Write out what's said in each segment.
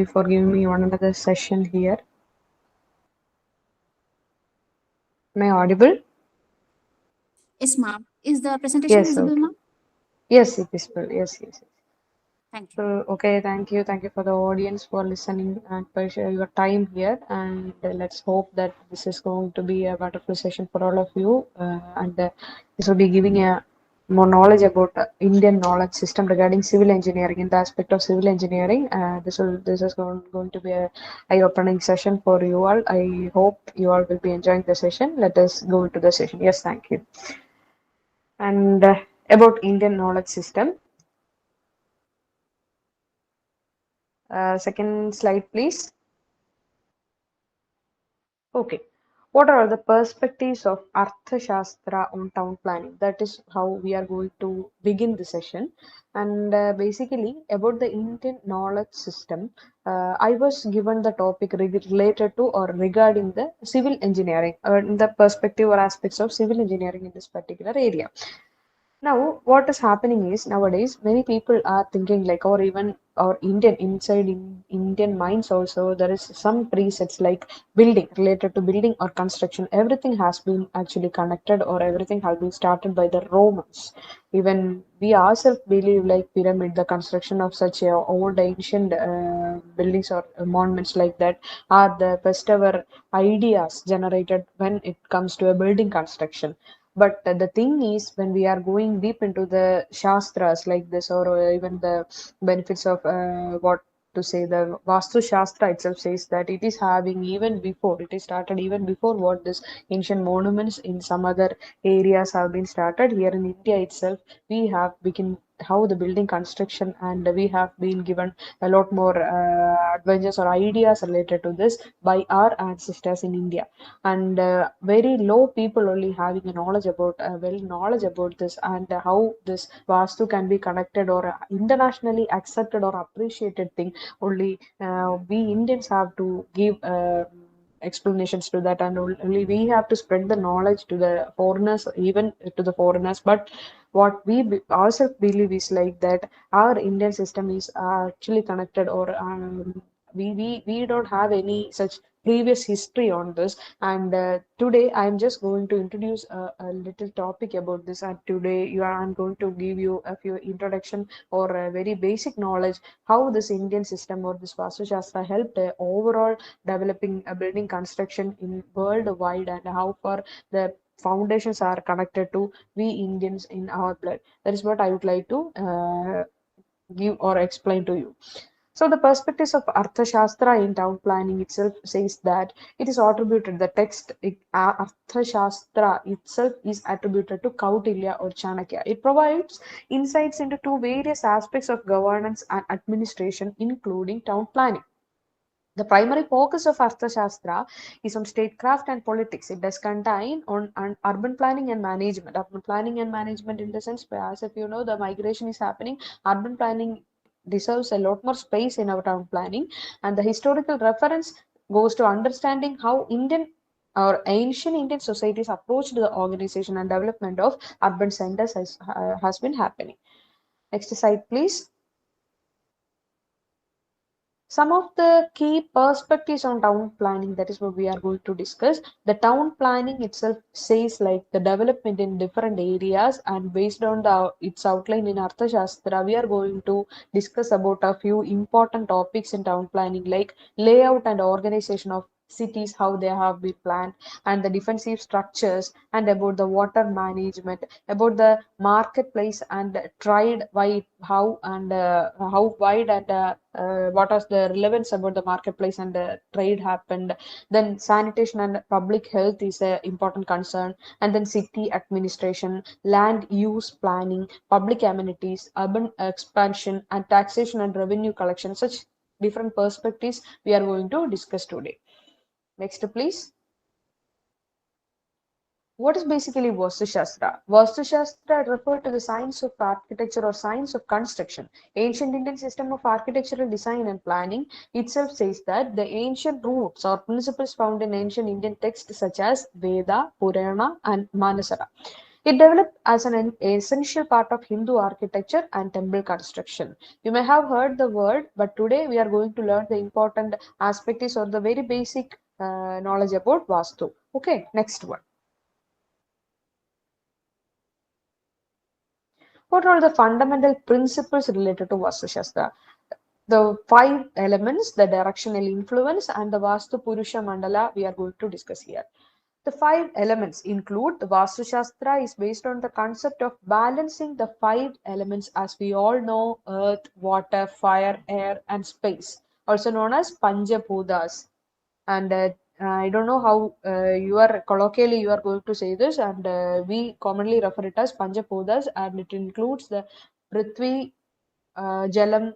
for giving me one another session here. Am I audible? Yes, ma'am. Is the presentation Yes, visible, okay. ma'am? Yes, it is full. Yes. Thank you. So, okay, thank you. Thank you for the audience for listening and for sharing your time here. And let's hope that this is going to be a wonderful session for all of you. And this will be giving a more knowledge about Indian knowledge system regarding civil engineering in the aspect of civil engineering. This is going to be a eye-opening session for you all. I hope you all will be enjoying the session. Let us go into the session. Yes, thank you. And about Indian knowledge system. Second slide, please. Okay. What are the perspectives of Arthashastra on town planning? That is how we are going to begin the session. And basically, about the Indian knowledge system, I was given the topic related to or regarding the civil engineering, in the perspective or aspects of civil engineering in this particular area. Now, what is happening is nowadays many people are thinking like, or even or Indian inside in Indian minds also, there is some presets like building related to building or construction. Everything has been actually connected or everything has been started by the Romans. Even we ourselves believe like pyramid, the construction of such old ancient buildings or monuments like that are the best ever ideas generated when it comes to a building construction. But the thing is, when we are going deep into the shastras like this, or even the benefits of what to say, the Vastu Shastra itself says that it is having even before, it is started even before what this ancient monuments in some other areas have been started. Here in India itself, we have begin how the building construction, and we have been given a lot more adventures or ideas related to this by our ancestors in India. And very low people only having a knowledge about well knowledge about this, and how this vastu can be connected or internationally accepted or appreciated thing. Only we Indians have to give explanations to that, and only we have to spread the knowledge to the foreigners, even to the foreigners. But what we ourselves believe is like that our Indian system is actually connected, or we don't have any such previous history on this. And today I'm just going to introduce a little topic about this. And today I'm going to give you a few introduction or a very basic knowledge how this Indian system or this Vastu Shastra helped overall developing a building construction in worldwide, and how far the foundations are connected to we Indians in our blood. That is what I would like to give or explain to you. So the perspectives of Arthashastra in town planning itself says that it is attributed, the text Arthashastra itself is attributed to Kautilya or Chanakya. It provides insights into two various aspects of governance and administration, including town planning. The primary focus of Arthashastra is on statecraft and politics. It does contain on urban planning and management. Urban planning and management in the sense, as if you know, the migration is happening, urban planning deserves a lot more space in our town planning. And the historical reference goes to understanding how Indian or ancient Indian societies approached the organization and development of urban centers has been happening. Next slide, please. Some of the key perspectives on town planning, that is what we are going to discuss. The town planning itself says like the development in different areas, and based on its outline in Arthashastra, we are going to discuss about a few important topics in town planning, like layout and organization of cities, how they have been planned, and the defensive structures, and about the water management, about the marketplace and trade, why, how wide, and what was the relevance about the marketplace and trade happened. Then sanitation and public health is an important concern. And then city administration, land use planning, public amenities, urban expansion, and taxation and revenue collection. Such different perspectives we are going to discuss today. Next, please. What is basically Vastu Shastra? Vastu Shastra referred to the science of architecture or science of construction. Ancient Indian system of architectural design and planning itself says that the ancient roots or principles found in ancient Indian texts such as Veda, Purana, and Manasara. It developed as an essential part of Hindu architecture and temple construction. You may have heard the word, but today we are going to learn the important aspects or the very basic knowledge about Vastu. Okay, next one. What are the fundamental principles related to Vastu Shastra? The five elements, the directional influence, and the Vastu Purusha Mandala we are going to discuss here. The five elements include the Vastu Shastra is based on the concept of balancing the five elements as we all know earth, water, fire, air, and space, also known as Panjabhutas. And I don't know how you are colloquially you are going to say this, and we commonly refer it as Panjabhutas, and it includes the Prithvi, Jalam,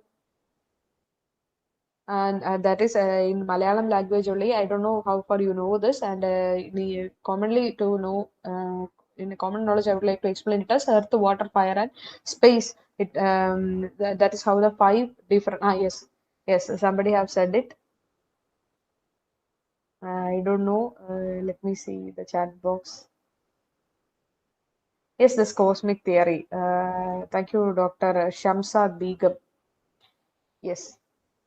and that is in Malayalam language only. I don't know how far you know this, and commonly to know in a common knowledge, I would like to explain it as earth, water, fire, and space. It that is how the five different. Yes, yes, somebody have said it. I don't know. Let me see the chat box. Yes, this cosmic theory. Thank you, Dr. Shamsad Begum. Yes.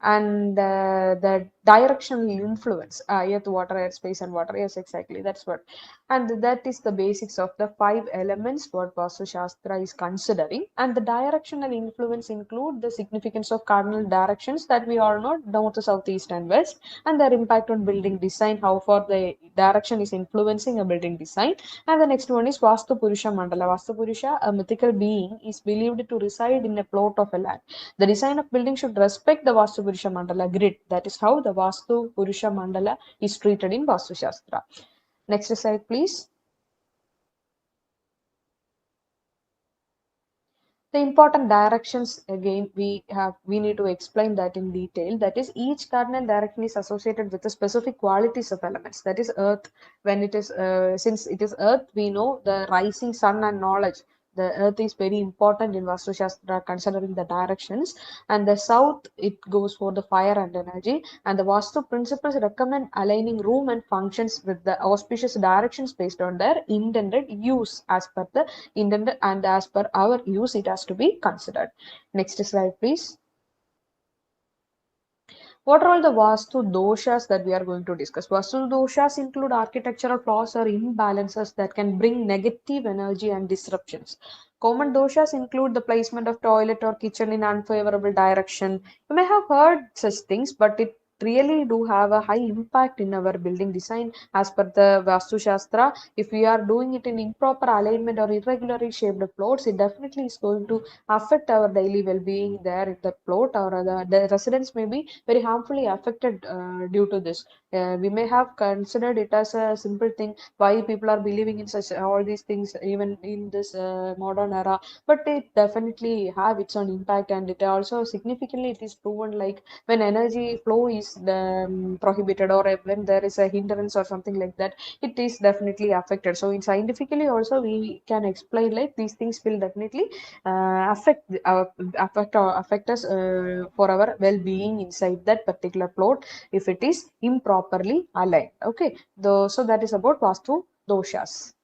And the directional influence, earth, water, air, space, and water. Yes, exactly. That's what. And that is the basics of the five elements what Vastu Shastra is considering. And the directional influence include the significance of cardinal directions that we all know, north, south, east, and west, and their impact on building design, how far the direction is influencing a building design. And the next one is Vastu Purusha Mandala. Vastu Purusha, a mythical being, is believed to reside in a plot of a land. The design of building should respect the Vastu Purusha Mandala grid. That is how the Vastu Purusha Mandala is treated in Vastu Shastra. Next slide, please. The important directions again we need to explain that in detail. That is, each cardinal direction is associated with the specific qualities of elements. That is earth. When it is since it is earth, we know the rising sun and knowledge. The earth is very important in Vastu Shastra considering the directions. And the south, it goes for the fire and energy. And the Vastu principles recommend aligning room and functions with the auspicious directions based on their intended use as per the intended and as per our use it has to be considered. Next slide, please. What are all the Vastu doshas that we are going to discuss? Vastu doshas include architectural flaws or imbalances that can bring negative energy and disruptions. Common doshas include the placement of toilet or kitchen in unfavorable direction. You may have heard such things, but it really do have a high impact in our building design as per the Vastu Shastra. If we are doing it in improper alignment or irregularly shaped plots, it definitely is going to affect our daily well-being there in the plot, or the residents may be very harmfully affected due to this. We may have considered it as a simple thing why people are believing in such all these things even in this modern era, but it definitely have its own impact, and it also significantly it is proven like when energy flow is prohibited, or when there is a hindrance or something like that, it is definitely affected. So in scientifically also we can explain like these things will definitely affect us for our well-being inside that particular plot if it is improperly aligned. Okay, so that is about Vastu doshas.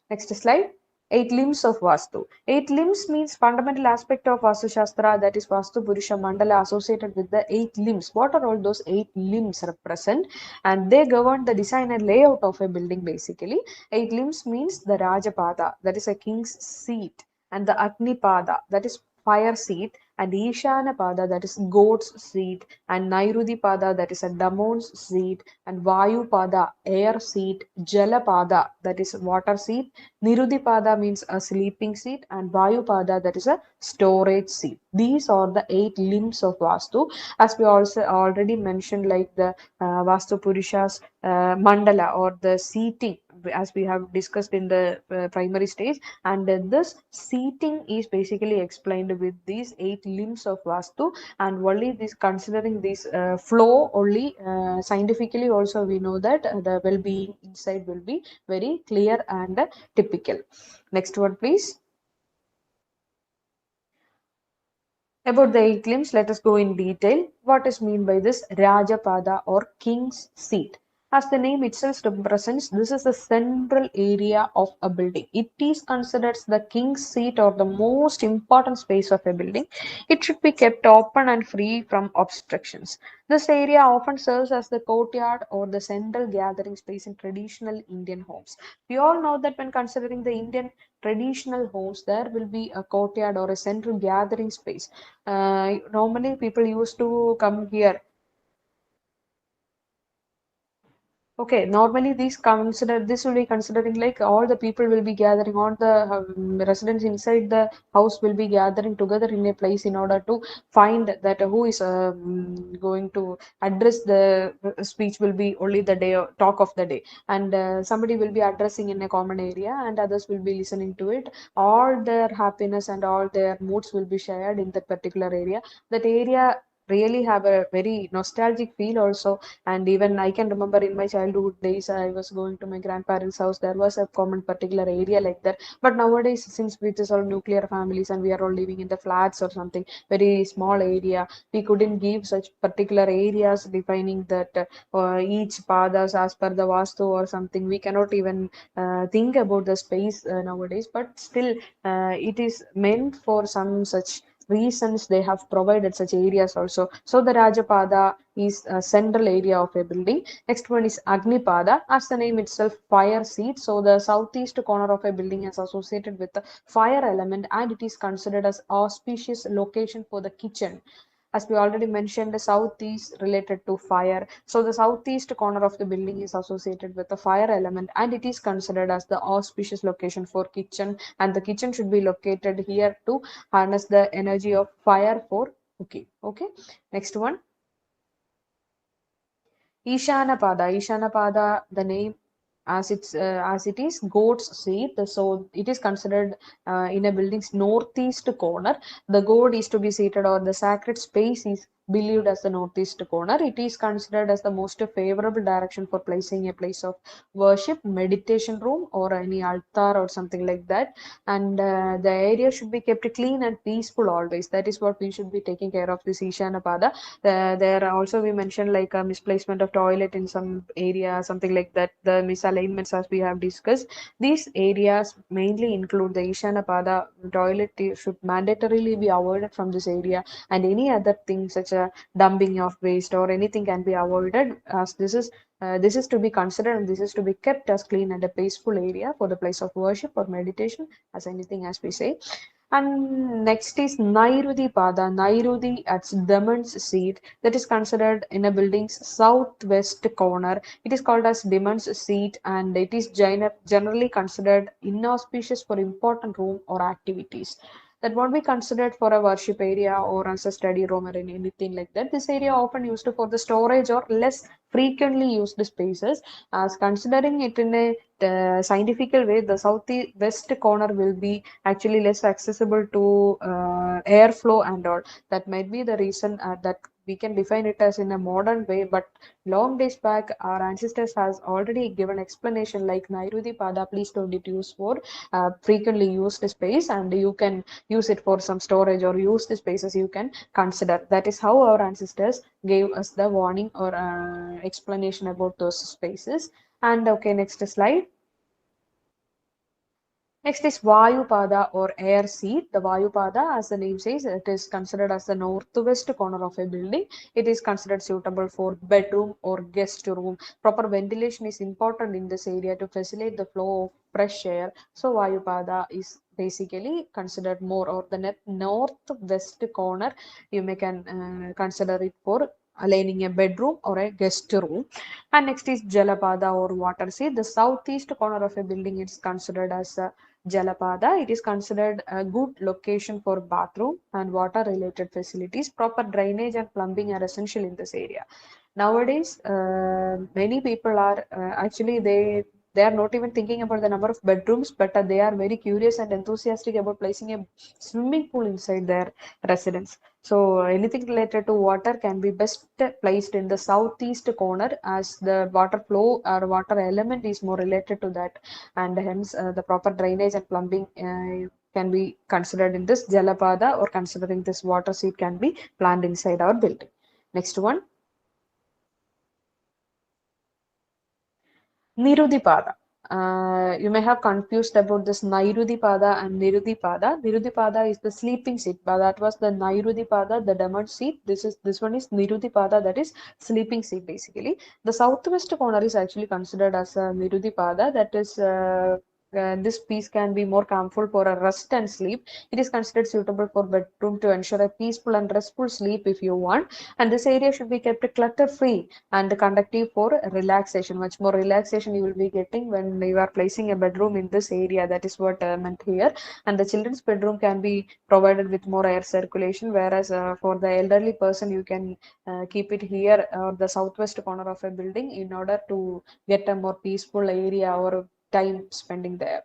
Next slide. Eight limbs of Vastu. Eight limbs means fundamental aspect of Vastu Shastra, that is Vastu Purusha Mandala associated with the eight limbs. What are all those eight limbs represent? And they govern the design and layout of a building basically. Eight limbs means the Rajapada, that is a king's seat, and the Agni Pada, that is fire seat, and Ishana Pada, that is goat's seat, and Nairudhi Pada, that is a damon's seat, and Vayu Pada, air seat, Jala Pada, that is water seat, Niruddhipada means a sleeping seat, and Vayupada, that is a storage seat. These are the eight limbs of Vastu. As we also already mentioned, like the Vastu Purusha's mandala or the seating, as we have discussed in the primary stage, and this seating is basically explained with these eight limbs of Vastu, and only this considering this flow only scientifically also we know that the well-being inside will be very clear and typical. Next one, please. About the eight limbs, let us go in detail. What is mean by this Rajapada or king's seat? As the name itself represents, this is the central area of a building. It is considered the king's seat or the most important space of a building. It should be kept open and free from obstructions. This area often serves as the courtyard or the central gathering space in traditional Indian homes. We all know that when considering the Indian traditional homes, there will be a courtyard or a central gathering space. Normally, people used to come here. Okay, normally this will be considering like all the people will be gathering, all the residents inside the house will be gathering together in a place in order to find that who is going to address the speech will be only the day talk of the day, and somebody will be addressing in a common area and others will be listening to it. All their happiness and all their moods will be shared in that particular area. That area really have a very nostalgic feel also. And even I can remember in my childhood days, I was going to my grandparents' house. There was a common particular area like that. But nowadays, since it is all nuclear families and we are all living in the flats or something, very small area, we couldn't give such particular areas defining that each padas as per the Vastu or something. We cannot even think about the space nowadays. But still, it is meant for some such reasons they have provided such areas also. So the Rajapada is a central area of a building. Next one is Agnipada, as the name itself, fire seat. So the southeast corner of a building is associated with the fire element and it is considered as auspicious location for the kitchen. As we already mentioned, the south is related to fire. So the southeast corner of the building is associated with the fire element and it is considered as the auspicious location for kitchen. And the kitchen should be located here to harness the energy of fire for cooking. Okay. Next one. Ishanapada, the name as it is goat's seat. So it is considered in a building's northeast corner. The goat is to be seated or the sacred space is believed as the northeast corner. It is considered as the most favorable direction for placing a place of worship, meditation room, or any altar or something like that. And the area should be kept clean and peaceful always. That is what we should be taking care of this Ishanapada. There also we mentioned like a misplacement of toilet in some area, something like that. The misalignments as we have discussed. These areas mainly include the Ishanapada. Toilet should mandatorily be avoided from this area, and any other thing such as dumping of waste or anything can be avoided as this is to be considered and this is to be kept as clean and a peaceful area for the place of worship or meditation, as anything as we say. And next is Nairudi Pada. Nairudi at Daman's seat that is considered in a building's southwest corner. It is called as Daman's seat and it is generally considered inauspicious for important room or activities. That won't be considered for a worship area or as a study room or anything like that. This area often used for the storage or less frequently used spaces. As considering it in a scientific way, the southwest corner will be actually less accessible to airflow and all. That might be the reason that we can define it as in a modern way, but long days back our ancestors has already given explanation like Nairudi Pada, please don't it use for frequently used space and you can use it for some storage or use the spaces you can consider. That is how our ancestors gave us the warning or explanation about those spaces. And okay, next slide. Next is Vayupada or air seat. The Vayupada, as the name says, it is considered as the northwest corner of a building. It is considered suitable for bedroom or guest room. Proper ventilation is important in this area to facilitate the flow of fresh air. So Vayupada is basically considered more or the northwest corner. You may can consider it for aligning a bedroom or a guest room. And next is Jalapada or water seat. The southeast corner of a building is considered as a Jalapada. It is considered a good location for bathroom and water related facilities. Proper drainage and plumbing are essential in this area. Nowadays, many people are actually they are not even thinking about the number of bedrooms, but they are very curious and enthusiastic about placing a swimming pool inside their residence. So anything related to water can be best placed in the southeast corner as the water flow or water element is more related to that, and hence the proper drainage and plumbing can be considered in this Jalapada, or considering this water seat can be planned inside our building. Next one. Nirudipada. You may have confused about this Nairudipada and Nirudipada. Nirudipada is the sleeping seat, but that was the Nairudipada, the demon seat. This one is Nirudipada, that is sleeping seat basically. The southwest corner is actually considered as a Nirudipada, that is this piece can be more comfortable for a rest and sleep. It is considered suitable for bedroom to ensure a peaceful and restful sleep if you want. And this area should be kept clutter free and conductive for relaxation. Much more relaxation you will be getting when you are placing a bedroom in this area. That is what meant here. And the children's bedroom can be provided with more air circulation, whereas for the elderly person, you can keep it here or the southwest corner of a building in order to get a more peaceful area or time spending there.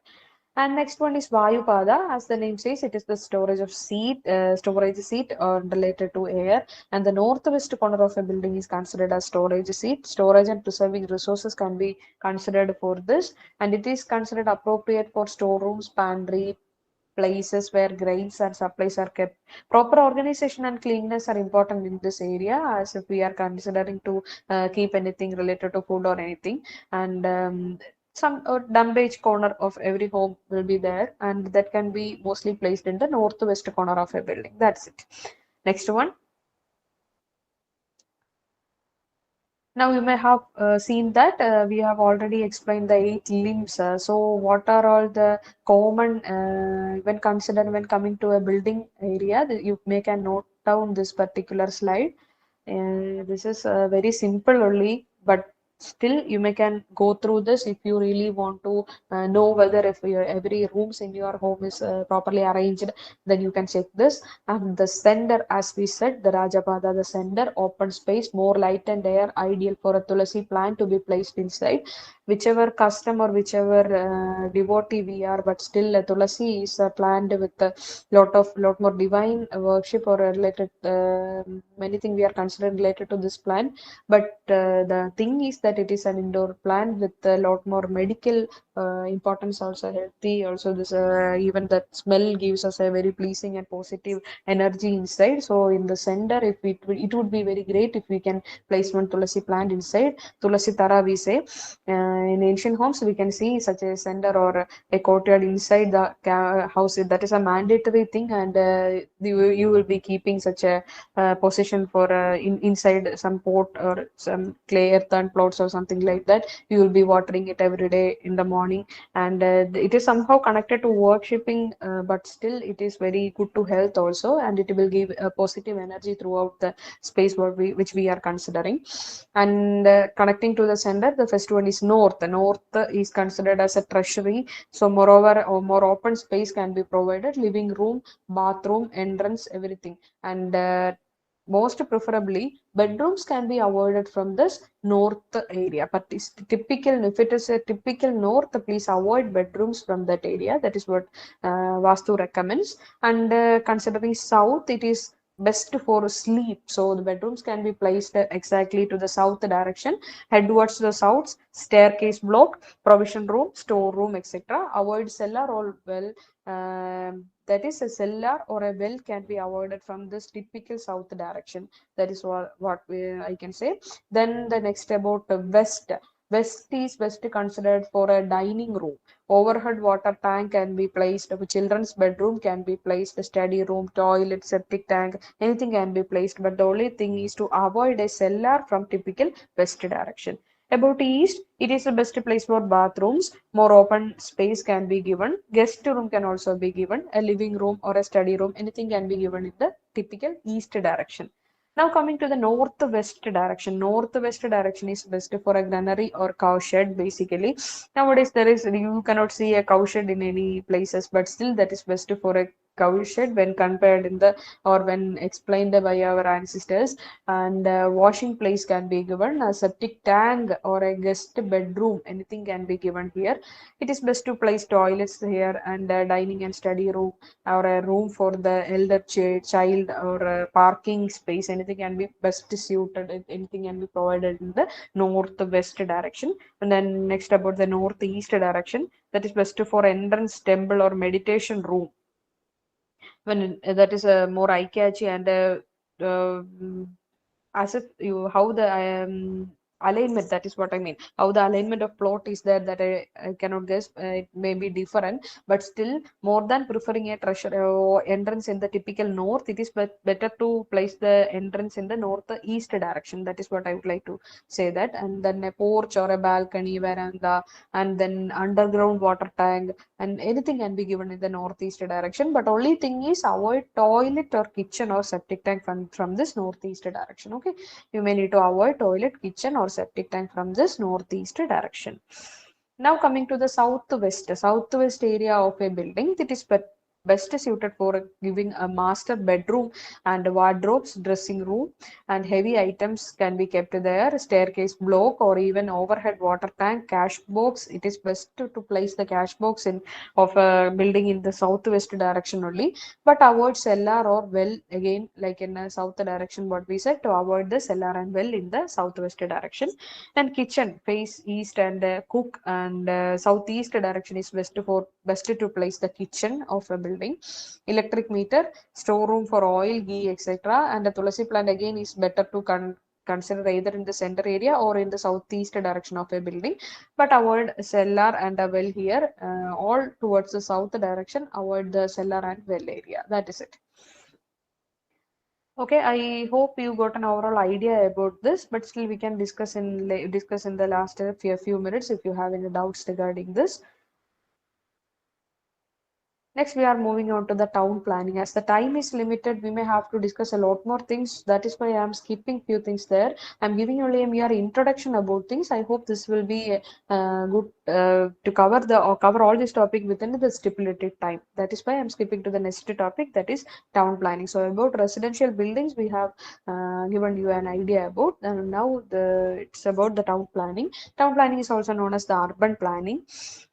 And next one is Vayupada. As the name says, it is the storage seat or related to air. And the northwest corner of a building is considered as storage seat. Storage and preserving resources can be considered for this. And it is considered appropriate for storerooms, pantry, places where grains and supplies are kept. Proper organization and cleanliness are important in this area, as if we are considering to keep anything related to food or anything. And some dumb edge corner of every home will be there, and that can be mostly placed in the northwest corner of a building. That's it. Next one. Now you may have seen that we have already explained the eight limbs. So what are all the common when coming to a building area? You may can note down this particular slide. This is very simple only, but still you may can go through this if you really want to know whether if every rooms in your home is properly arranged, then you can check this. And the center, as we said, the Rajapada, the center, open space, more light and air, ideal for a Tulasi plant to be placed inside. Whichever custom or whichever devotee we are, but still Tulasi is a plant with a lot more divine worship or related many things we are considering related to this plant. But the thing is that it is an indoor plant with a lot more medical importance, also healthy. Also, this even the smell gives us a very pleasing and positive energy inside. So in the center, if it would be very great if we can place one tulasi plant inside. Tulasi tara we say. In ancient homes, we can see such a center or a courtyard inside the house. That is a mandatory thing, and you will be keeping such a position for inside some pot or some clay earthen plots or something like that. You will be watering it every day in the morning, and it is somehow connected to worshipping, but still it is very good to health also, and it will give a positive energy throughout the space which we are considering. And connecting to the center, the first one is north. The north is considered as a treasury. So moreover, more open space can be provided, living room, bathroom, entrance, everything. And most preferably, bedrooms can be avoided from this north area. But it's typical, if it is a typical north, please avoid bedrooms from that area. That is what Vastu recommends. And considering south, it is best for sleep. So the bedrooms can be placed exactly to the south direction, head towards the south, staircase block, provision room, store room, etc. Avoid cellar or well. That is a cellar or a well can be avoided from this typical south direction. That is I can say. Then the next about the west. West is best considered for a dining room. Overhead water tank can be placed. A children's bedroom can be placed. A study room, toilet, septic tank, anything can be placed. But the only thing is to avoid a cellar from typical west direction. About east, it is the best place for bathrooms. More open space can be given. Guest room can also be given. A living room or a study room, anything can be given in the typical east direction. Now coming to the northwest direction. Northwest direction is best for a granary or cow shed basically. Nowadays you cannot see a cow shed in any places, but still that is best for a cow shed when compared in the or when explained by our ancestors. And washing place can be given. A septic tank or a guest bedroom, anything can be given here. It is best to place toilets here, and dining and study room or a room for the elder child or a parking space, anything can be best suited, anything can be provided in the northwest direction. And then next about the northeast direction, that is best for entrance temple or meditation room, when that is a more eye catchy and uh, as if you how the alignment, that is what I mean. How the alignment of plot is there, that I cannot guess. It may be different, but still, more than preferring a treasure entrance in the typical north, it is better to place the entrance in the northeast direction. That is what I would like to say that. And then a porch or a balcony, veranda, and then underground water tank, and anything can be given in the northeast direction. But only thing is avoid toilet or kitchen or septic tank from this northeast direction. Okay, you may need to avoid toilet, kitchen, or septic tank from this northeast direction. Now coming to the southwest area of a building, it is best suited for giving a master bedroom and wardrobes, dressing room, and heavy items can be kept there, staircase block, or even overhead water tank, cash box. It is best to place the cash box in of a building in the southwest direction only, but avoid cellar or well, again like in a south direction what we said, to avoid the cellar and well in the southwest direction. And kitchen face east and cook and southeast direction is best to place the kitchen of a building. Electric meter, storeroom for oil, ghee, etc. And the tulasi plant again is better to consider either in the center area or in the southeast direction of a building, but avoid cellar and a well here. All towards the south direction, avoid the cellar and well area. That is it. Okay, I hope you got an overall idea about this, but still we can discuss in the last few minutes if you have any doubts regarding this. Next, we are moving on to the town planning. As the time is limited, we may have to discuss a lot more things. That is why I am skipping few things there. I'm giving only a mere introduction about things. I hope this will be good to cover all this topic within the stipulated time. That is why I'm skipping to the next topic, that is town planning. So about residential buildings, we have given you an idea about. Now it's about the town planning. Town planning is also known as the urban planning.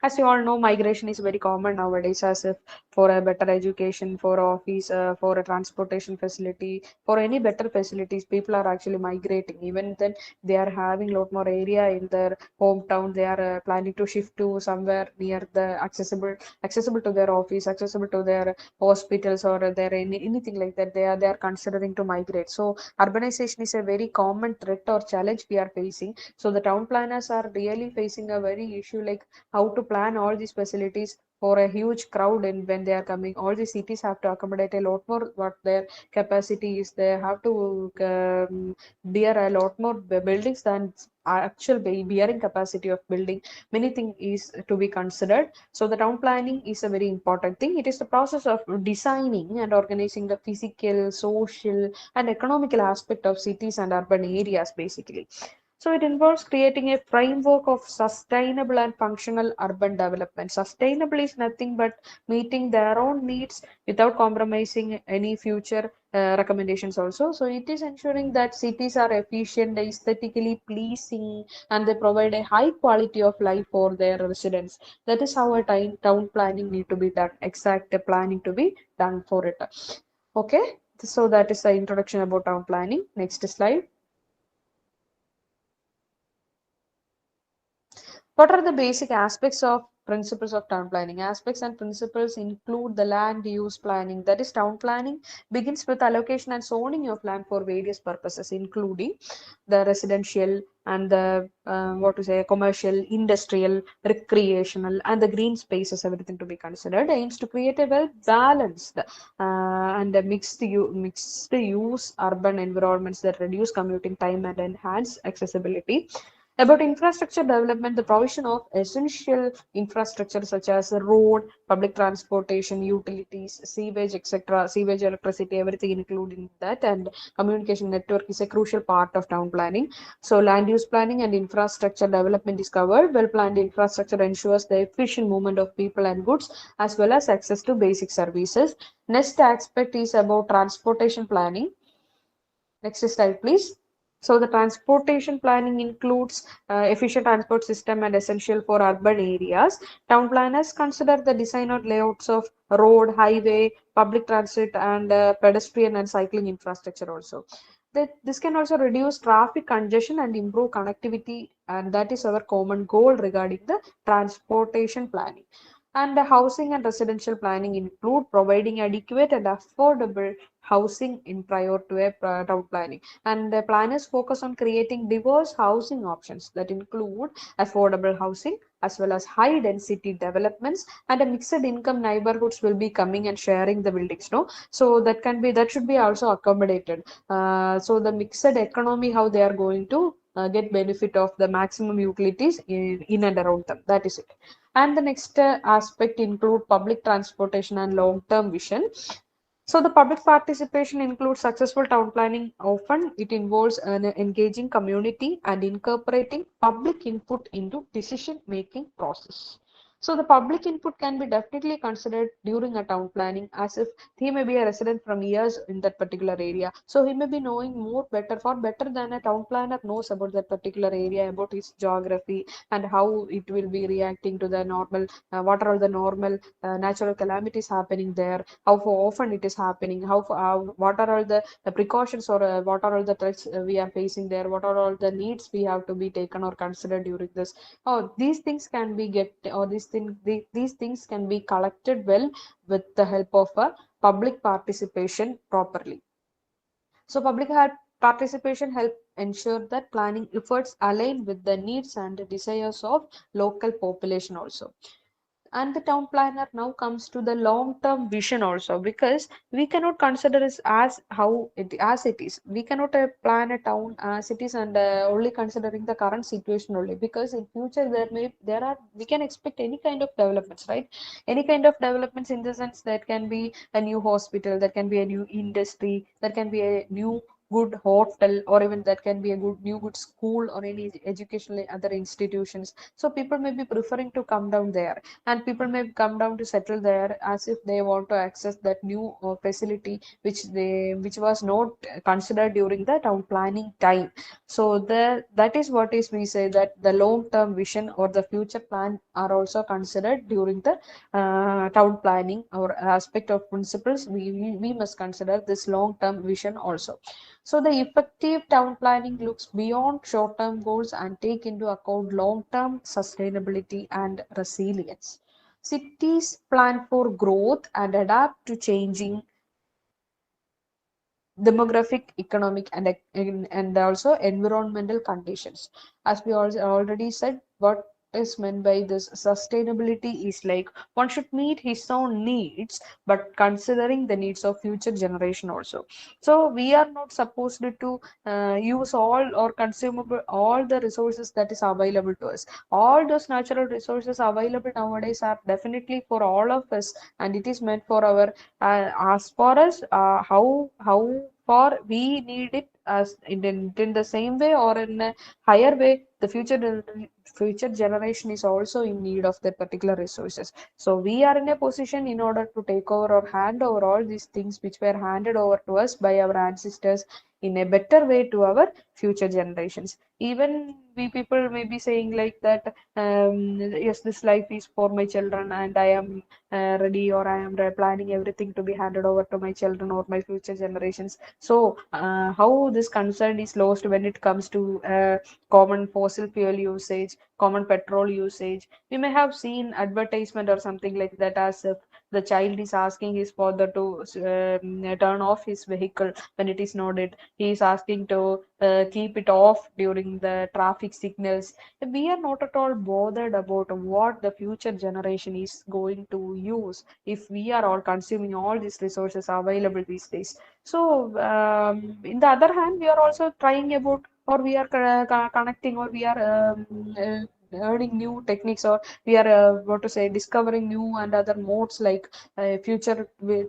As you all know, migration is very common nowadays, as if for a better education, for office, for a transportation facility, for any better facilities, people are actually migrating. Even then, they are having a lot more area in their hometown. They are planning to shift to somewhere near the accessible to their office, accessible to their hospitals, or their anything like that. They are considering to migrate. So urbanization is a very common threat or challenge we are facing. So the town planners are really facing a very issue, like how to plan all these facilities for a huge crowd, and when they are coming, all the cities have to accommodate a lot more what their capacity is. They have to bear a lot more buildings than actual bearing capacity of building. Many things is to be considered. So the town planning is a very important thing. It is the process of designing and organizing the physical, social, and economical aspect of cities and urban areas basically. So it involves creating a framework of sustainable and functional urban development. Sustainable is nothing but meeting their own needs without compromising any future recommendations also. So it is ensuring that cities are efficient, aesthetically pleasing, and they provide a high quality of life for their residents. That is how a town planning need to be done, exact planning to be done for it. Okay, so that is the introduction about town planning. Next slide. What are the basic aspects of principles of town planning? Aspects and principles include the land use planning. That is, town planning begins with allocation and zoning of land for various purposes, including the residential and the what to say, commercial, industrial, recreational, and the green spaces. Everything to be considered aims to create a well balanced and a mixed use urban environments that reduce commuting time and enhance accessibility. About infrastructure development, the provision of essential infrastructure such as road, public transportation, utilities, sewage, etc., sewage, electricity, everything included in that, and communication network is a crucial part of town planning. So, land use planning and infrastructure development is covered. Well planned infrastructure ensures the efficient movement of people and goods as well as access to basic services. Next aspect is about transportation planning. Next slide, please. So the transportation planning includes efficient transport system and essential for urban areas. Town planners consider the design or layouts of road, highway, public transit, and pedestrian and cycling infrastructure also. This can also reduce traffic congestion and improve connectivity, and that is our common goal regarding the transportation planning. And the housing and residential planning include providing adequate and affordable housing in prior to a town planning. And the planners focus on creating diverse housing options that include affordable housing as well as high density developments, and a mixed income neighborhoods will be coming and sharing the buildings. No, so that should be also accommodated. So the mixed economy, how they are going to get benefit of the maximum utilities in and around them. That is it. And the next aspect include public transportation and long-term vision. So the public participation includes successful town planning. Often it involves an engaging community and incorporating public input into decision-making process. So the public input can be definitely considered during a town planning, as if he may be a resident from years in that particular area. So he may be knowing more better, far better than a town planner knows about that particular area, about its geography and how it will be reacting to the normal, what are all the normal natural calamities happening there, how often it is happening, what are all the precautions, or what are all the threats we are facing there, what are all the needs we have to be taken or considered during this. Oh, these things can be get or these things can be collected well with the help of a public participation properly. So participation help ensure that planning efforts align with the needs and desires of local population also. And the town planner now comes to the long term vision also, because we cannot consider it as it is. We cannot plan a town as it is and only considering the current situation only, because in future there are we can expect any kind of developments, right? Any kind of developments, in the sense that can be a new hospital, that can be a new industry, that can be a new good hotel, or even that can be a good school or any educational other institutions. So people may be preferring to come down there, and people may come down to settle there as if they want to access that new facility which was not considered during the town planning time. So that is what is we say that the long term vision or the future plan are also considered during the town planning or aspect of principles. We must consider this long term vision also. So the effective town planning looks beyond short-term goals and take into account long-term sustainability and resilience. Cities plan for growth and adapt to changing demographic, economic, and also environmental conditions. As we already said, what is meant by this sustainability is like one should meet his own needs, but considering the needs of future generation also. So we are not supposed to use all or consumable all the resources that is available to us. All those natural resources available nowadays are definitely for all of us, and it is meant for our as far as how far we need it, as in the same way or in a higher way, the future generation is also in need of that particular resources. So we are in a position in order to take over or hand over all these things which were handed over to us by our ancestors in a better way to our future generations. Even we people may be saying like that, yes, this life is for my children, and I am ready, or I am planning everything to be handed over to my children or my future generations. So, how this concern is lost when it comes to common fossil fuel usage, common petrol usage? We may have seen advertisement or something like that, as if the child is asking his father to turn off his vehicle when it is not. He is asking to keep it off during the traffic signals. We are not at all bothered about what the future generation is going to use if we are all consuming all these resources available these days. So, in the other hand, we are also trying about, or we are connecting, or we are learning new techniques, or we are what to say, discovering new and other modes like future with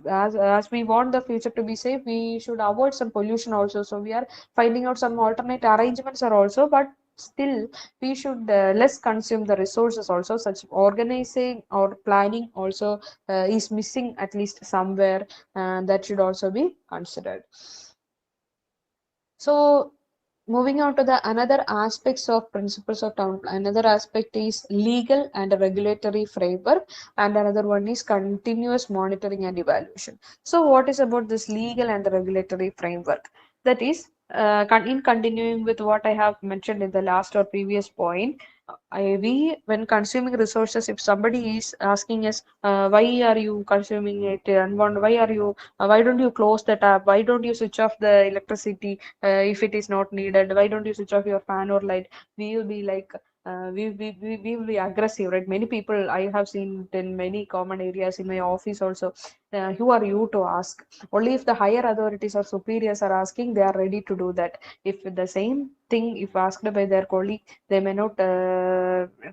as we want the future to be safe, we should avoid some pollution also. So we are finding out some alternate arrangements are also, but still we should less consume the resources also. Such organizing or planning also is missing at least somewhere, and that should also be considered. So moving on to the another aspects of principles of town plan. Another aspect is legal and regulatory framework, and another one is continuous monitoring and evaluation. So what is about this legal and the regulatory framework? That is, in continuing with what I have mentioned in the last or previous point, we when consuming resources, if somebody is asking us, why are you consuming it, and why are you, why don't you close the tap, why don't you switch off the electricity if it is not needed, why don't you switch off your fan or light, we will be like, we will be aggressive, right? Many people I have seen it in many common areas in my office also. Who are you to ask? Only if the higher authorities or superiors are asking, they are ready to do that. If the same thing, if asked by their colleague, they may not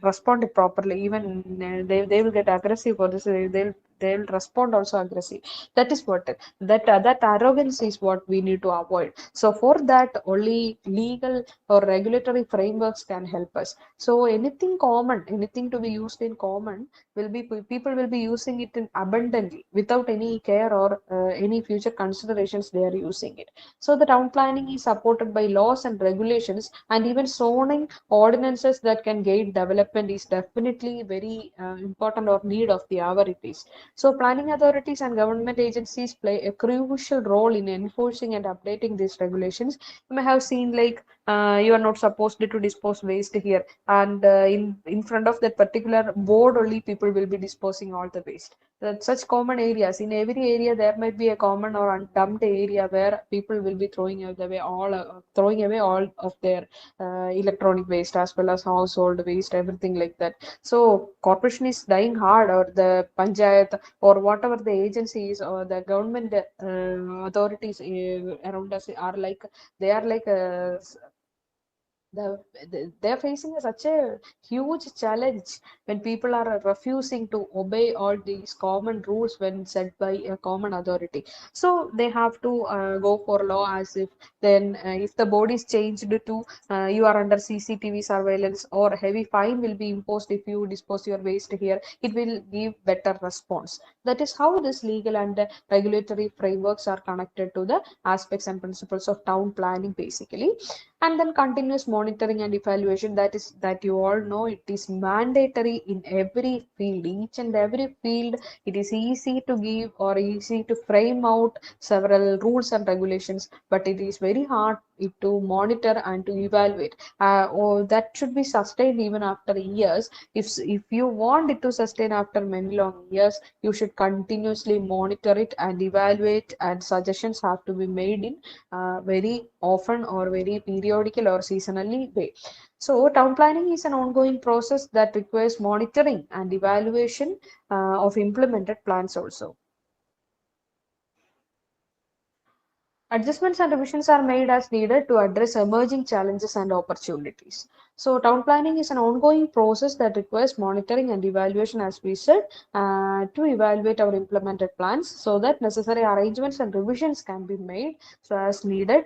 respond properly. Even they will get aggressive for this. They'll respond also aggressive. That is what that arrogance is what we need to avoid. So for that, only legal or regulatory frameworks can help us. So anything common, anything to be used in common, will be people will be using it in abundantly without any care or any future considerations. They are using it. So the town planning is supported by laws and regulations, and even zoning ordinances that can guide development is definitely very important or need of the hour it is. So planning authorities and government agencies play a crucial role in enforcing and updating these regulations. You may have seen like, you are not supposed to dispose waste here, and in front of that particular board only people will be disposing all the waste. That such common areas, in every area there might be a common or undumped area where people will be throwing away all of their electronic waste as well as household waste, everything like that. So corporation is dying hard, or the panchayat or whatever the agencies or the government authorities around us are like, they are like the, they're facing such a huge challenge when people are refusing to obey all these common rules when set by a common authority. So they have to go for law, as if then if the board is changed to you are under CCTV surveillance, or heavy fine will be imposed if you dispose your waste here, it will give better response. That is how this legal and regulatory frameworks are connected to the aspects and principles of town planning basically. And then continuous monitoring and evaluation, that is that you all know it is mandatory in every field, each and every field. It is easy to give or easy to frame out several rules and regulations, but it is very hard to monitor and to evaluate, or that should be sustained even after years. If you want it to sustain after many long years, you should continuously monitor it and evaluate, and suggestions have to be made in very often or very periodical or seasonally way. So town planning is an ongoing process that requires monitoring and evaluation of implemented plans also. Adjustments and revisions are made as needed to address emerging challenges and opportunities. So, town planning is an ongoing process that requires monitoring and evaluation, as we said, to evaluate our implemented plans so that necessary arrangements and revisions can be made so as needed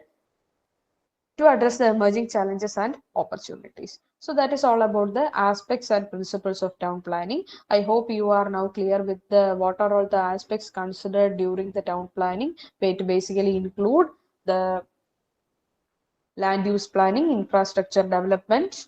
to address the emerging challenges and opportunities. So that is all about the aspects and principles of town planning. I hope you are now clear with the what are all the aspects considered during the town planning, which basically include the land use planning, infrastructure development,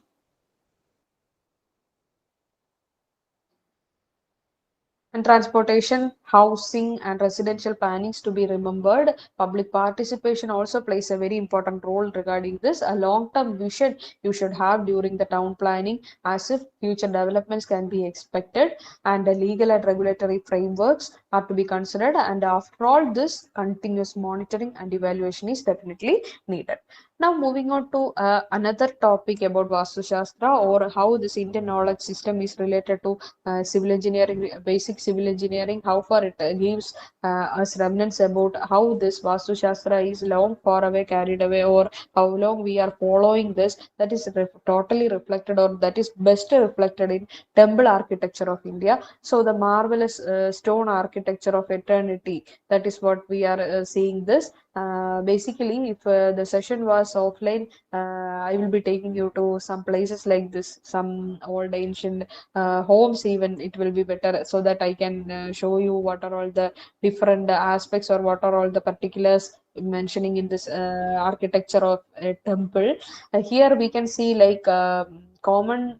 and transportation, housing, and residential plannings to be remembered. Public participation also plays a very important role regarding this. A long-term vision you should have during the town planning, as if future developments can be expected, and the legal and regulatory frameworks are to be considered. And after all this, continuous monitoring and evaluation is definitely needed. Now, moving on to another topic about Vastu Shastra, or how this Indian knowledge system is related to civil engineering, basic civil engineering, how far it gives us remnants about how this Vastu Shastra is long far away, carried away, or how long we are following this. That is totally reflected, or that is best reflected in temple architecture of India. So the marvelous stone architecture of eternity, that is what we are seeing this. Basically, if the session was offline, I will be taking you to some places like this, some old ancient homes even. It will be better so that I can show you what are all the different aspects, or what are all the particulars mentioning in this architecture of a temple. Here we can see like common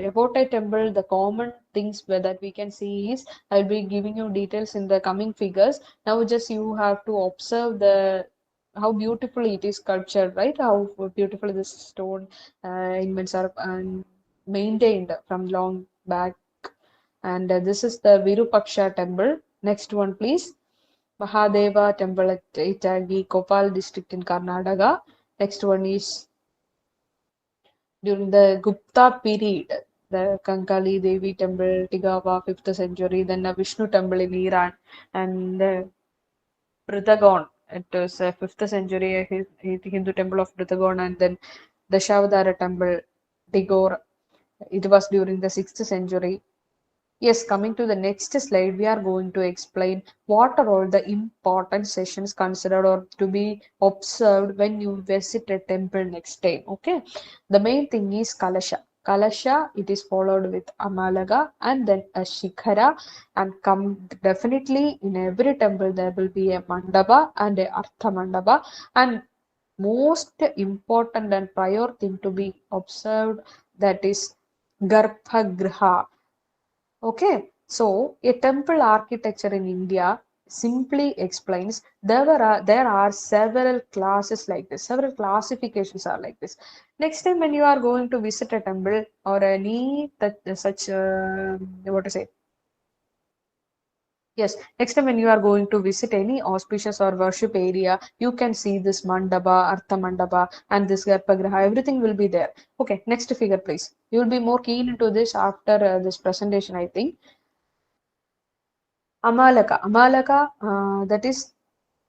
about a temple, the common things that we can see is, I'll be giving you details in the coming figures. Now just you have to observe the how beautifully it is sculptured, right? How beautiful this stone invents are. maintained from long back. And this is the Virupaksha temple. Next one, please. Mahadeva temple at Itagi, Kopal district in Karnataka. Next one is during the Gupta period, the Kankali Devi temple, Tigawa, 5th century, then the Vishnu temple in Iran, and Pritagon. It was 5th century Hindu temple of Pritagon, and then the Shavadara temple, Tigor. It was during the 6th century. Yes, coming to the next slide, we are going to explain what are all the important sessions considered or to be observed when you visit a temple next time. Okay, the main thing is Kalasha. Kalasha, it is followed with Amalaga and then a Shikhara, and come definitely in every temple there will be a Mandapa and a Artha Mandapa, and most important and prior thing to be observed, that is Garbhagriha. Okay, so a temple architecture in India simply explains there are several classes like this, several classifications are like this. Next time when you are going to visit a temple or any such what to say, yes, next time when you are going to visit any auspicious or worship area, you can see this mandapa, artha mandapa, and this garbhagriha. Everything will be there. Okay, next figure, please. You will be more keen into this after this presentation, I think. Amalaka. Amalaka, that is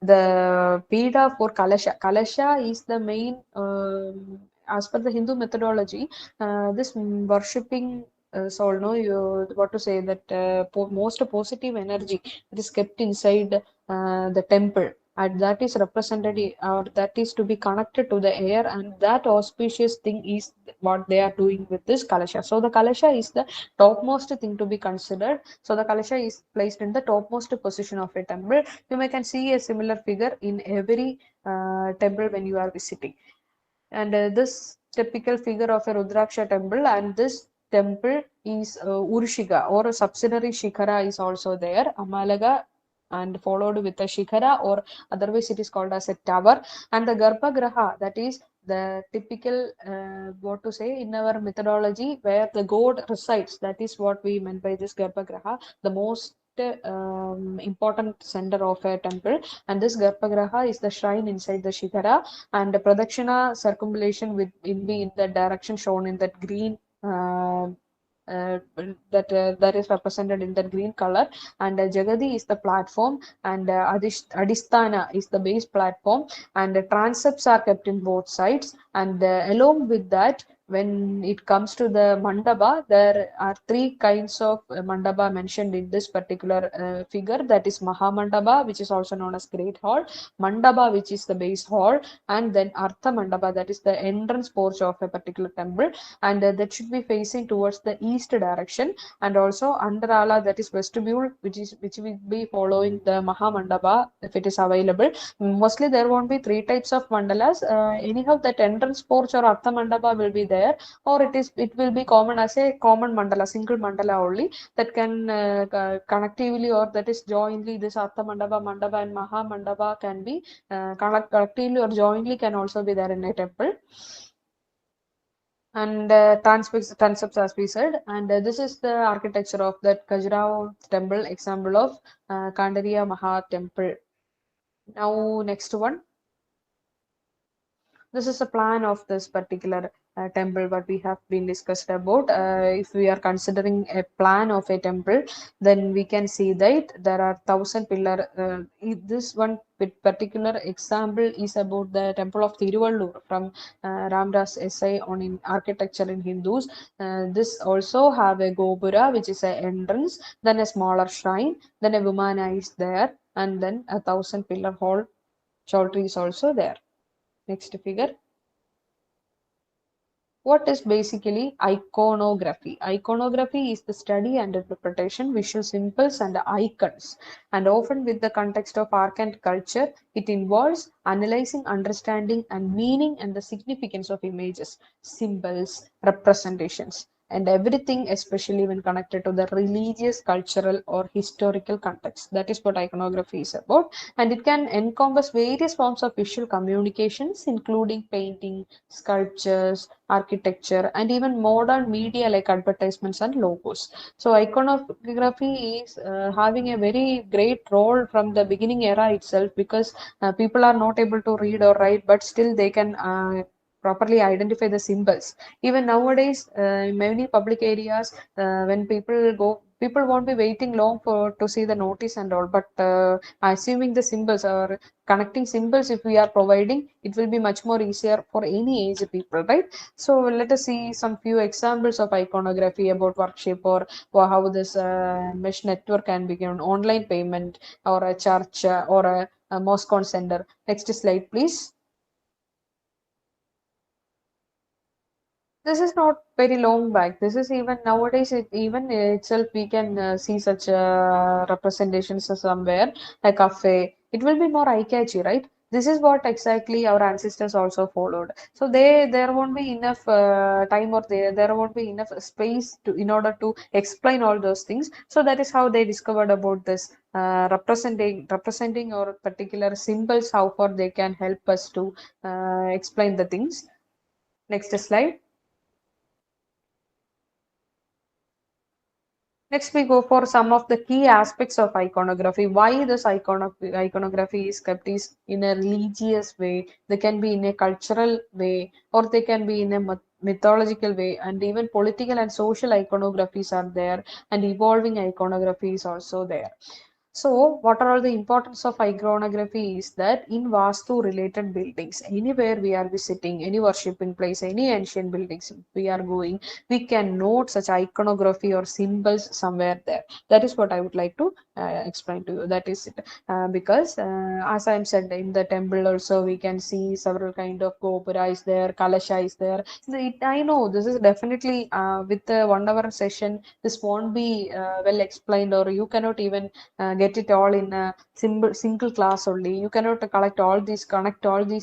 the Pida for Kalasha. Kalasha is the main, as per the Hindu methodology, this worshipping soul, no, you, what to say, that most positive energy that is kept inside the temple. And that is represented, or that is to be connected to the air, and that auspicious thing is what they are doing with this Kalasha. So, the Kalasha is the topmost thing to be considered. So the Kalasha is placed in the topmost position of a temple. You may can see a similar figure in every temple when you are visiting. And this typical figure of a Rudraksha temple, and this temple is Urshika, or a subsidiary Shikhara is also there, Amalaga, and followed with a Shikhara, or otherwise it is called as a tower. And the Garbhagraha, that is the typical, what to say, in our mythology, where the god resides. That is what we meant by this Garbhagraha, the most important center of a temple. And this Garbhagraha is the shrine inside the Shikhara, and the Pradakshina circumambulation will be in the direction shown in that green, uh, that is represented in that green color. And Jagadi is the platform, and Adhisthana is the base platform, and the transepts are kept in both sides. And along with that, when it comes to the mandapa, there are three kinds of mandapa mentioned in this particular figure. That is Mahamandapa, which is also known as Great Hall, Mandapa, which is the base hall, and then Artha Mandapa, that is the entrance porch of a particular temple, and that should be facing towards the east direction. And also Andarala, that is vestibule, which will be following the Mahamandapa if it is available. Mostly there won't be three types of mandalas. Anyhow, that entrance porch or Artha Mandapa will be there, or it will be common as a common mandala, single mandala only, that can connectively, or that is jointly, this Artha Mandapa, Mandapa and Maha Mandapa can be collectively or jointly can also be there in a temple. And transepts, as we said. And this is the architecture of that Khajuraho temple, example of Kandariya Maha temple. Now, next one. This is a plan of this particular temple what we have been discussed about. If we are considering a plan of a temple, then we can see that there are 1,000 pillar. This one particular example is about the temple of Tiruvallur from Ramdas essay on in architecture in Hindus. This also have a gopura, which is an entrance, then a smaller shrine, then a vimana is there, and then a 1,000 pillar hall chowdhury is also there. Next figure. What is basically iconography? Iconography is the study and interpretation visual symbols and icons, and often with the context of art and culture. It involves analyzing, understanding, and meaning and the significance of images, symbols, representations. and everything, especially when connected to the religious, cultural, or historical context. That is what iconography is about, and it can encompass various forms of visual communications, including painting, sculptures, architecture, and even modern media like advertisements and logos. So, iconography is having a very great role from the beginning era itself, because people are not able to read or write, but still they can properly identify the symbols. Even nowadays, in many public areas, when people won't be waiting long for to see the notice and all, but assuming the symbols or connecting symbols, if we are providing, it will be much more easier for any age people, right? So let us see some few examples of iconography about worship, or how this mesh network can be given online payment, or a church, or a mosque on center. Next slide, please. This is not very long back. This is even nowadays, even itself, we can see such representations somewhere, a cafe. It will be more eye-catchy, right? This is what exactly our ancestors also followed. So there won't be enough time, or there won't be enough space to in order to explain all those things. So that is how they discovered about this representing or particular symbols, how far they can help us to explain the things. Next slide. Next, we go for some of the key aspects of iconography. Why this iconography is kept is in a religious way, they can be in a cultural way, or they can be in a mythological way, and even political and social iconographies are there, and evolving iconography is also there. So, what are all the importance of iconography is that in Vastu related buildings, anywhere we are visiting, any worshipping place, any ancient buildings we are going, we can note such iconography or symbols somewhere there. That is what I would like to explain to you. That is it. Because as I am said, in the temple also we can see several kind of gopura is there, kalasha is there. I know this is definitely with the 1 hour session, this won't be well explained, or you cannot even get it all in a single class only. You cannot connect all these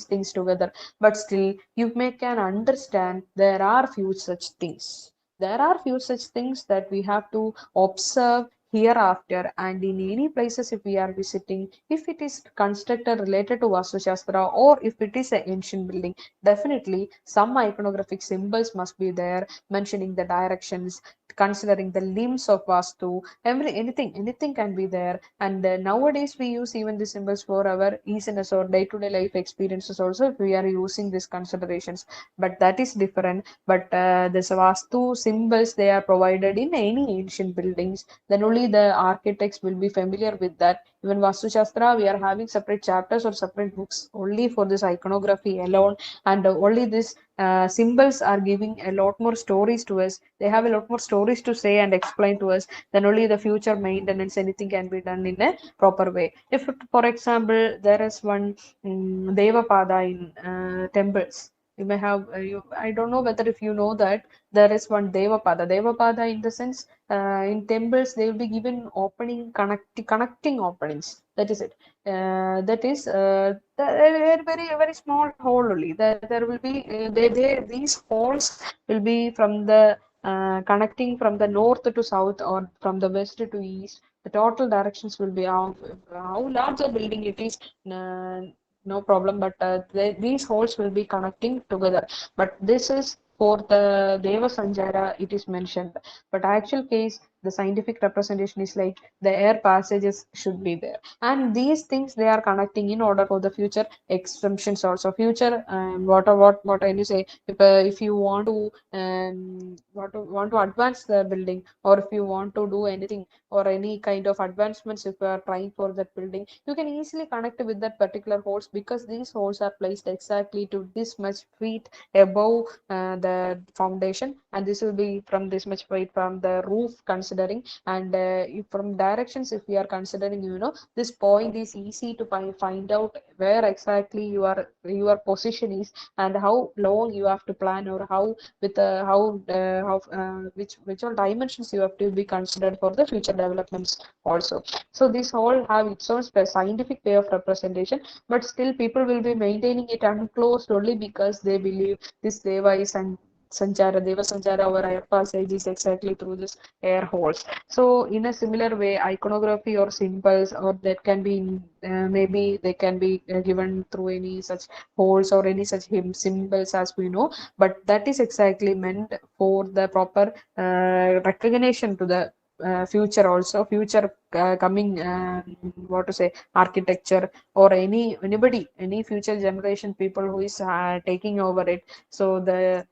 things together, but still you may can understand there are few such things. There are few such things that we have to observe hereafter, and in any places if we are visiting, if it is constructed related to Vastu Shastra, or if it is an ancient building, definitely some iconographic symbols must be there, mentioning the directions, considering the limbs of Vastu, anything can be there. And nowadays we use even the symbols for our easiness or day-to-day life experiences also, if we are using these considerations, but that is different. But this Vastu symbols, they are provided in any ancient buildings, then only the architects will be familiar with that. Even Vastu Shastra, we are having separate chapters or separate books only for this iconography alone, and only this symbols are giving a lot more stories to us. They have a lot more stories to say and explain to us. Then only the future maintenance, anything can be done in a proper way. If, for example, there is one Devapada in temples. You may have, I don't know whether if you know that there is one Devapada. Devapada, in the sense, in temples, they will be given connecting openings. That is it. That is very small hole only. There will be these holes will be from the connecting from the north to south, or from the west to east. The total directions will be how large a building it is. Uh, no problem, but these holes will be connecting together. But this is for the Deva Sanjara, it is mentioned. But actual case, the scientific representation is like the air passages should be there, and these things they are connecting in order for the future exemptions also. Future what I say, if you want to want to advance the building, or if you want to do anything or any kind of advancements, if you are trying for that building, you can easily connect with that particular holes, because these holes are placed exactly to this much feet above the foundation, and this will be from this much feet from the roof considering. And from directions, if we are considering, this point is easy to find out where exactly your position is, and how long you have to plan, or how with which all dimensions you have to be considered for the future developments also. So these all have its own scientific way of representation, but still people will be maintaining it unclosed only because they believe this deva is and Sanchara, Deva Sanchara, our air passage is exactly through this air holes. So, in a similar way, iconography or symbols, or that can be maybe they can be given through any such holes or any such symbols as we know, but that is exactly meant for the proper recognition to the future also future coming what to say architecture or anybody any future generation people who is taking over it. So the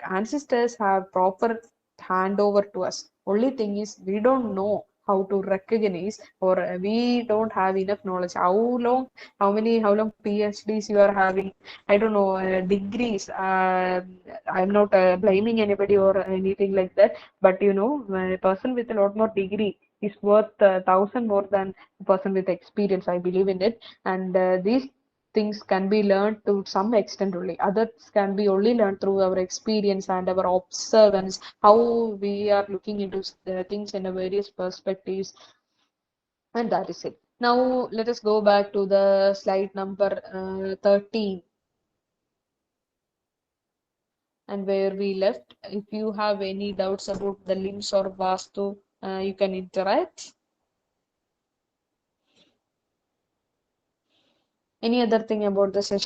ancestors have proper handover to us. Only thing is we don't know how to recognize, or we don't have enough knowledge. How long PhDs you are having? I don't know degrees. I'm not blaming anybody or anything like that. But a person with a lot more degree is worth a thousand more than a person with experience. I believe in it, and these things can be learned to some extent only. Others can be only learned through our experience and our observance, how we are looking into things in a various perspectives, and that is it. Now, let us go back to the slide number 13 and where we left. If you have any doubts about the limbs or Vastu, you can interact. Any other thing about the session?